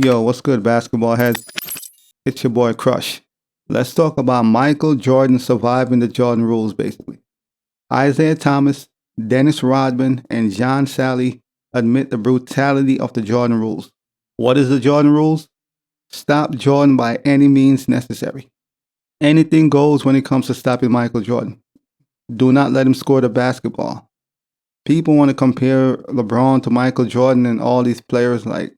Yo, what's good, basketball heads? It's your boy Crush. Let's talk about Michael Jordan surviving the Jordan rules, basically. Isiah Thomas, Dennis Rodman, and John Sally admit the brutality of the Jordan rules. What is the Jordan rules? Stop Jordan by any means necessary. Anything goes when it comes to stopping Michael Jordan. Do not let him score the basketball. People want to compare LeBron to Michael Jordan and all these players. Like,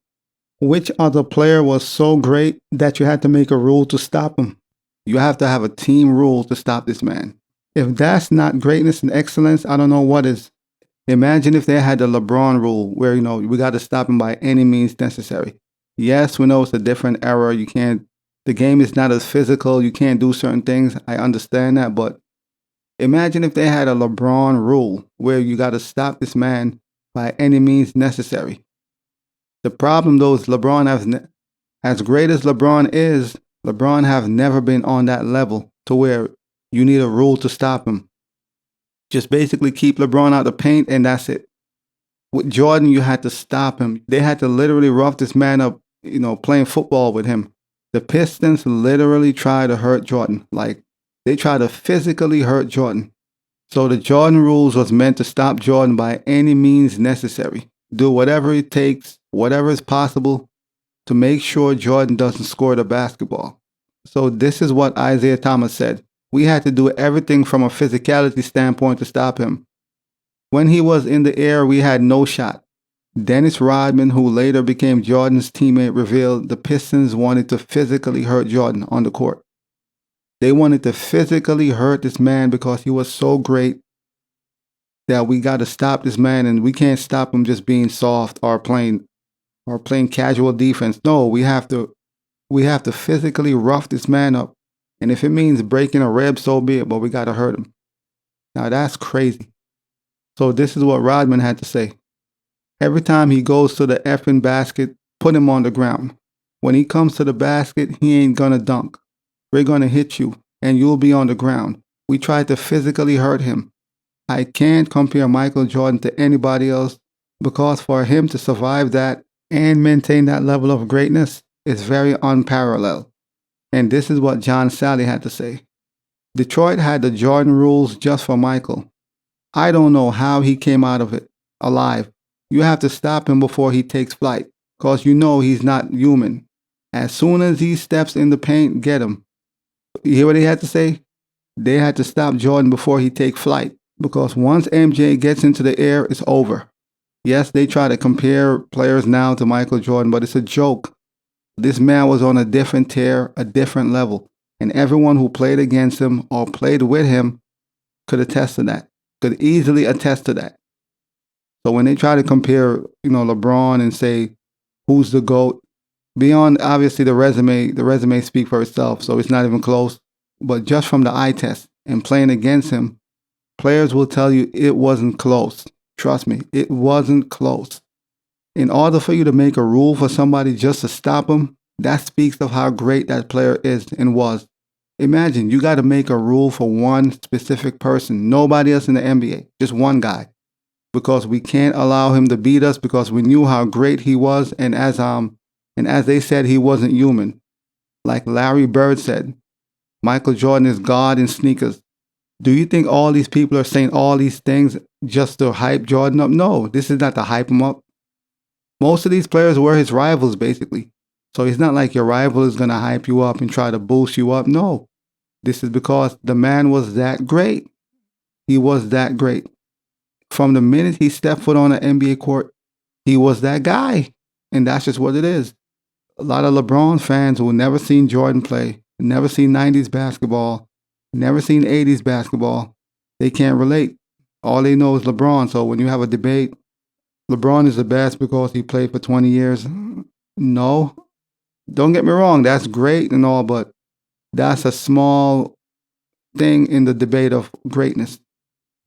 which other player was so great that you had to make a rule to stop him? You have to have a team rule to stop this man. If that's not greatness and excellence, I don't know what is. Imagine if they had the LeBron rule where, we got to stop him by any means necessary. Yes, we know it's a different era. The game is not as physical. You can't do certain things. I understand that. But imagine if they had a LeBron rule where you got to stop this man by any means necessary. The problem, though, is as great as LeBron is, LeBron have never been on that level to where you need a rule to stop him. Just basically keep LeBron out the paint and that's it. With Jordan, you had to stop him. They had to literally rough this man up, playing football with him. The Pistons literally tried to hurt Jordan. Like, they tried to physically hurt Jordan. So the Jordan rules was meant to stop Jordan by any means necessary. Do whatever it takes, whatever is possible to make sure Jordan doesn't score the basketball. So this is what Isiah Thomas said. We had to do everything from a physicality standpoint to stop him. When he was in the air, we had no shot. Dennis Rodman, who later became Jordan's teammate, revealed the Pistons wanted to physically hurt Jordan on the court. They wanted to physically hurt this man because he was so great that we got to stop this man, and we can't stop him just being soft or playing casual defense. No, we have to physically rough this man up. And if it means breaking a rib, so be it, but we got to hurt him. Now that's crazy. So this is what Rodman had to say. Every time he goes to the effing basket, put him on the ground. When he comes to the basket, he ain't gonna dunk. We're gonna hit you and you'll be on the ground. We tried to physically hurt him. I can't compare Michael Jordan to anybody else because for him to survive that and maintain that level of greatness is very unparalleled. And this is what John Sally had to say. Detroit had the Jordan rules just for Michael. I don't know how he came out of it alive. You have to stop him before he takes flight because he's not human. As soon as he steps in the paint, get him. You hear what he had to say? They had to stop Jordan before he takes flight because once MJ gets into the air, it's over. Yes, they try to compare players now to Michael Jordan, but it's a joke. This man was on a different tier, a different level. And everyone who played against him or played with him could attest to that, could easily attest to that. So when they try to compare, LeBron and say, who's the GOAT, beyond obviously the resume speaks for itself, so it's not even close. But just from the eye test and playing against him, players will tell you it wasn't close. Trust me, it wasn't close. In order for you to make a rule for somebody just to stop them, that speaks of how great that player is and was. Imagine you got to make a rule for one specific person, nobody else in the NBA, just one guy, because we can't allow him to beat us because we knew how great he was, and as they said, he wasn't human. Like Larry Bird said, Michael Jordan is God in sneakers. Do you think all these people are saying all these things just to hype Jordan up? No, this is not to hype him up. Most of these players were his rivals, basically. So it's not like your rival is going to hype you up and try to boost you up. No, this is because the man was that great. He was that great. From the minute he stepped foot on an NBA court, he was that guy. And that's just what it is. A lot of LeBron fans who never seen Jordan play, never seen 90s basketball, never seen 80s basketball, they can't relate. All they know is LeBron. So when you have a debate, LeBron is the best because he played for 20 years. No, don't get me wrong. That's great and all, but that's a small thing in the debate of greatness.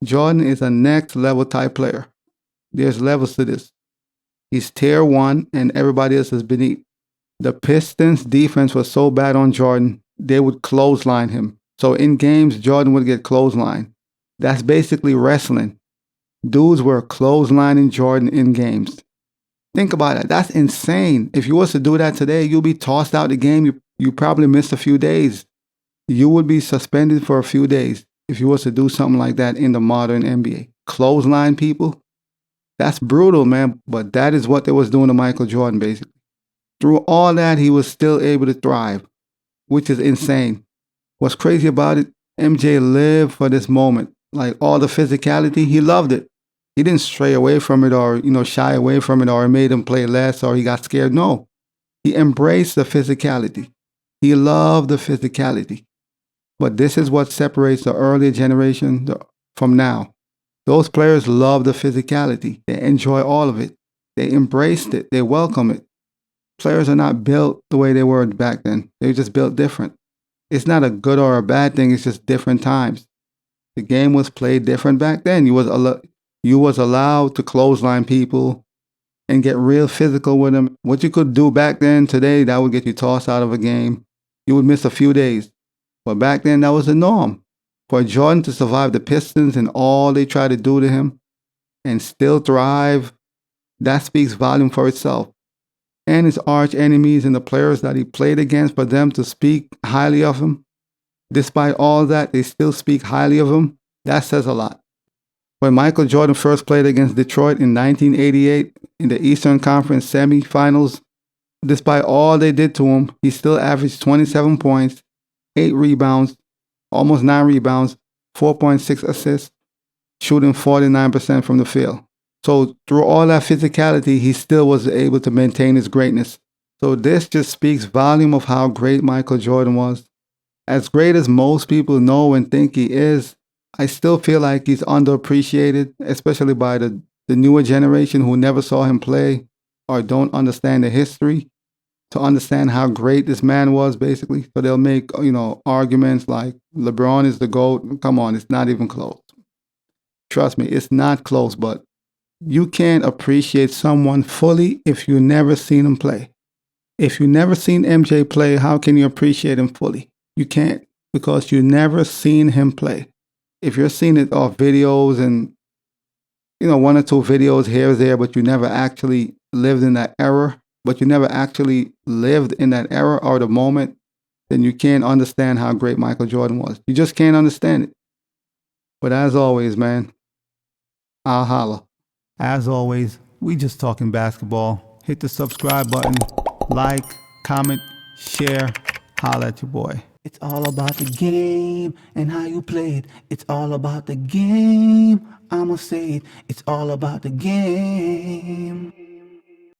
Jordan is a next level type player. There's levels to this. He's tier 1 and everybody else is beneath. The Pistons defense was so bad on Jordan, they would clothesline him. So in games, Jordan would get clotheslined. That's basically wrestling. Dudes were clotheslining Jordan in games. Think about it. That's insane. If you was to do that today, you'll be tossed out the game. You probably missed a few days. You would be suspended for a few days if you was to do something like that in the modern NBA. Clothesline people. That's brutal, man. But that is what they was doing to Michael Jordan, basically. Through all that, he was still able to thrive, which is insane. What's crazy about it, MJ lived for this moment. Like all the physicality, he loved it. He didn't stray away from it or, shy away from it or it made him play less or he got scared. No, he embraced the physicality. He loved the physicality. But this is what separates the earlier generation from now. Those players love the physicality. They enjoy all of it. They embraced it. They welcome it. Players are not built the way they were back then. They were just built different. It's not a good or a bad thing. It's just different times. The game was played different back then. You was allowed to clothesline people and get real physical with them. What you could do back then, today, that would get you tossed out of a game. You would miss a few days. But back then, that was the norm. For Jordan to survive the Pistons and all they tried to do to him and still thrive, that speaks volume for itself. And his arch enemies and the players that he played against, for them to speak highly of him, despite all that, they still speak highly of him. That says a lot. When Michael Jordan first played against Detroit in 1988 in the Eastern Conference semifinals, despite all they did to him, he still averaged 27 points, 8 rebounds, almost 9 rebounds, 4.6 assists, shooting 49% from the field. So through all that physicality, he still was able to maintain his greatness. So this just speaks volume of how great Michael Jordan was. As great as most people know and think he is, I still feel like he's underappreciated, especially by the newer generation who never saw him play or don't understand the history to understand how great this man was, basically. So they'll make, arguments like LeBron is the GOAT. Come on, it's not even close. Trust me, it's not close, but you can't appreciate someone fully if you never seen him play. If you never seen MJ play, how can you appreciate him fully? You can't, because you never seen him play. If you're seeing it off videos and, 1 or 2 videos here or there, but you never actually lived in that era, or the moment, then you can't understand how great Michael Jordan was. You just can't understand it. But as always, man, I'll holla. As always, we just talking basketball. Hit the subscribe button, like, comment, share, holla at your boy. It's all about the game and how you play it. It's all about the game. I'ma say it. It's all about the game.